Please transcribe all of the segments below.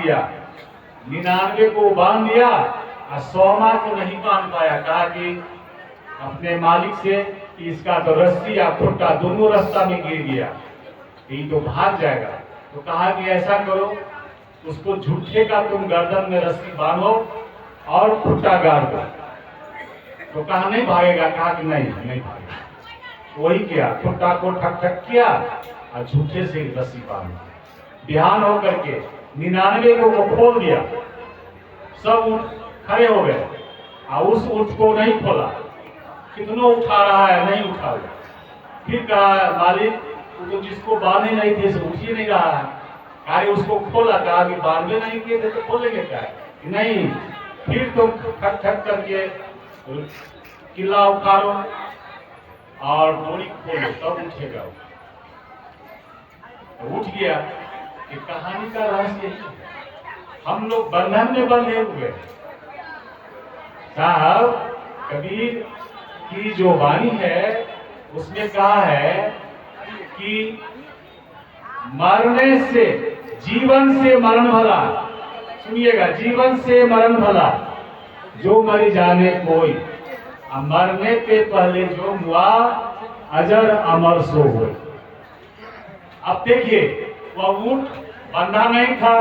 दिया, 99 को बांध दिया और 100वां को नहीं बांध पाया। कहा कि अपने मालिक से कि इसका तो रस्सी या खुट्टा दोनों रास्ता में गिर गया, ये तो भाग जाएगा। तो कहा कि ऐसा करो, उसको झूठे का तुम गर्दन में रस्सी बांधो और खुट्टा गाड़ दो। तो कहा नहीं भागेगा, कहा कि नहीं भागेगा। वही किया, खुट्टा को ठक ठक किया और झूठे से रस्सी बांध। बिहान होकर के 99 को खोल दिया, सब ऊँट खड़े हो गए और उस ऊँट को नहीं खोला। कितनों उठा रहा है, नहीं उठा। फिर कहा मालिक तो जिसको बांधे नहीं थे उठ ही नहीं रहा है। अरे उसको खोला, कहा कि बांधे नहीं किए थे तो खोलेंगे क्या? नहीं, फिर तुम ठक ठक करके किला उखाड़ो और डोरी खोलो तब उठेगा। उठ गया। ये कहानी का रहस्य है, हम लोग बंधन में बंधे हुए। साहब कबीर की जो वाणी है उसमें कहा है कि मरने से जीवन से मरण भला। सुनिएगा, जीवन से मरण भला, जो मर जाने कोई, मरने के पहले जो हुआ अजर अमर सो हो। अब देखिए, वह ऊँट बंधा नहीं था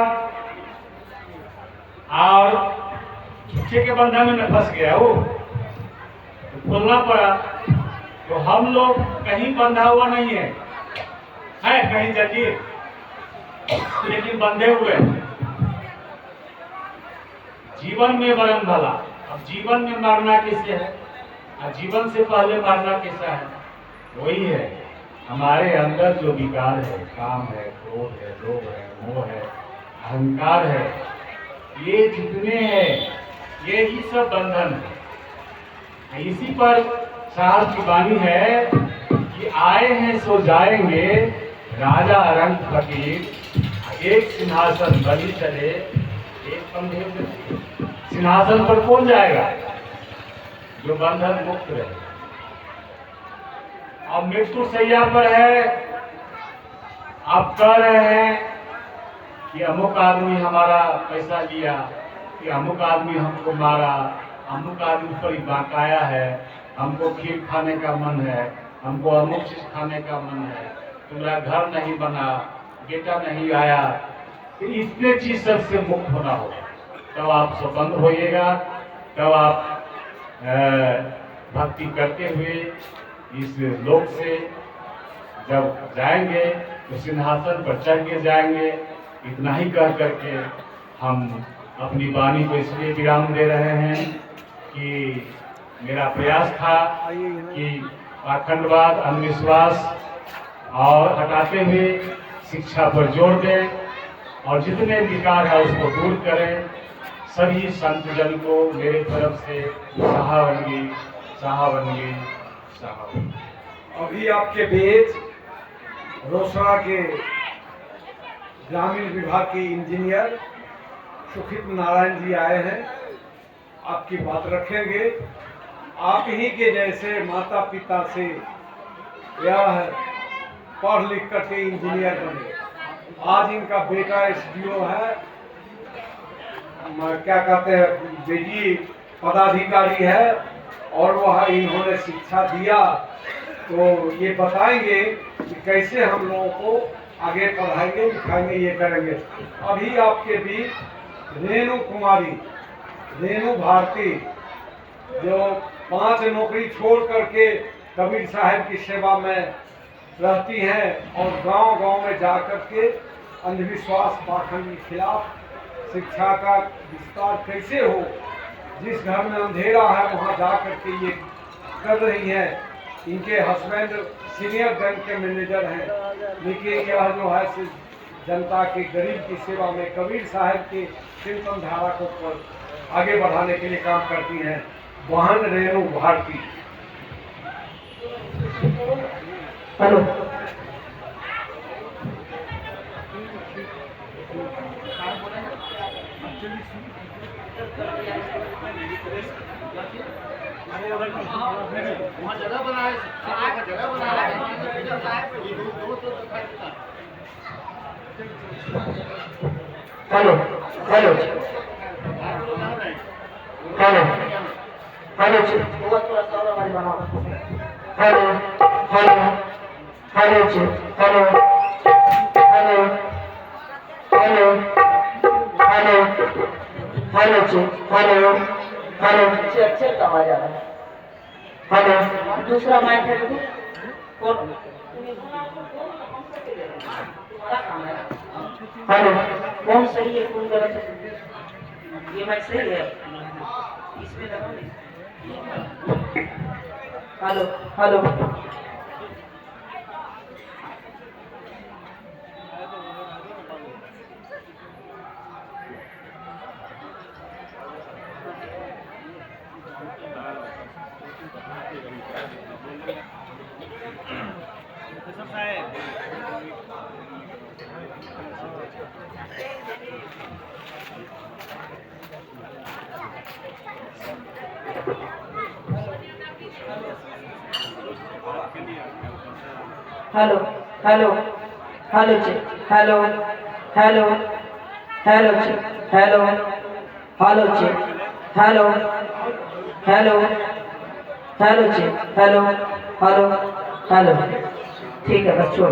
और झूठे के बंधा में न फंस गया, वो तो खोलना पड़ा। तो हम लोग कहीं बंधा हुआ नहीं है कहीं जल्दी, लेकिन बंधे हुए। जीवन में मरण भला। अब जीवन में मरना किसे है और जीवन से पहले मरना किसा है? वही है हमारे अंदर जो विकार है, काम है, क्रोध है, लोभ है, मोह है, अहंकार है, ये जितने हैं ये ही सब बंधन है। इसी पर साहब की वाणी है कि आए हैं सो जाएंगे, राजा रंग फकीर, एक सिंहासन बलि चले, एक पंधे सिंहासन पर कौन जाएगा? जो बंधन मुक्त रहे। अब मृत्यु शैया पर है, आप कह रहे हैं कि अमुक आदमी हमारा पैसा लिया, कि अमुक आदमी हमको मारा, अमुक आदमी पर बाकाया है, हमको खीर खाने का मन है, हमको अमुक चीज खाने का मन है, तुम्हारा घर नहीं बना, बेटा नहीं आया। तो इतने चीज सबसे मुक्त होना होगा, तब आप संबंध होइएगा, तब आप भक्ति करते हुए इस लोक से जब जाएंगे तो सिंहासन पर चढ़ के जाएंगे। इतना ही कह करके हम अपनी वाणी को इसलिए विराम दे रहे हैं कि मेरा प्रयास था कि पाखंडवाद, अंधविश्वास और हटाते हुए शिक्षा पर जोर दें और जितने विकार है उसको दूर करें। सभी संत जन को मेरे तरफ से सहावंगी सहावंगी सहावंगी। अभी आपके बीच रोसड़ा के ग्रामीण विभाग के इंजीनियर सुखित नारायण जी आए हैं, आपकी बात रखेंगे। आप ही के जैसे माता पिता से यह पढ़ लिख करके इंजीनियर बने। आज इनका बेटा एसडीओ है, क्या कहते हैं, बेटी पदाधिकारी है, और वह इन्होंने शिक्षा दिया। तो ये बताएंगे कि कैसे हम लोगों को आगे पढ़ाएंगे, लिखाएंगे, ये करेंगे। अभी आपके बीच रेणु कुमारी, रेणु भारती, जो 5 नौकरी छोड़ करके कबीर साहब की सेवा में रहती हैं और गांव-गांव में जाकर के अंधविश्वास पाखंड के खिलाफ शिक्षा का विस्तार कैसे हो, जिस घर में अंधेरा है वहां जाकर के ये कर रही हैं। इनके हस्बैंड सीनियर बैंक के मैनेजर हैं, लेकिन यह जो है जनता के गरीब की सेवा में कबीर साहब के चिंतन धारा को आगे बढ़ाने के लिए काम करती हैं। बहन रेणु भारती। हेलो, जगह बनाए, जगह बनाए। हेलो हेलो हेलो हेलो जी थोड़ा सा और आवाज बढ़ाओ हेलो हेलो हेलो जी hello hello hello hello hello जी हेलो हेलो अच्छे का आवाज आ रहा है हेलो दूसरा माइक है देखो कौन तुम्हारा काम है हेलो कौन सही है कौन गलत है ये माइक सही है इसमें लगाओ hello hello hello hello hello जी हेलो हेलो हेलो जी हेलो हेलो जी हेलो हेलो हेलो जी हेलो हेलो हेलो ठीक है बस छोड़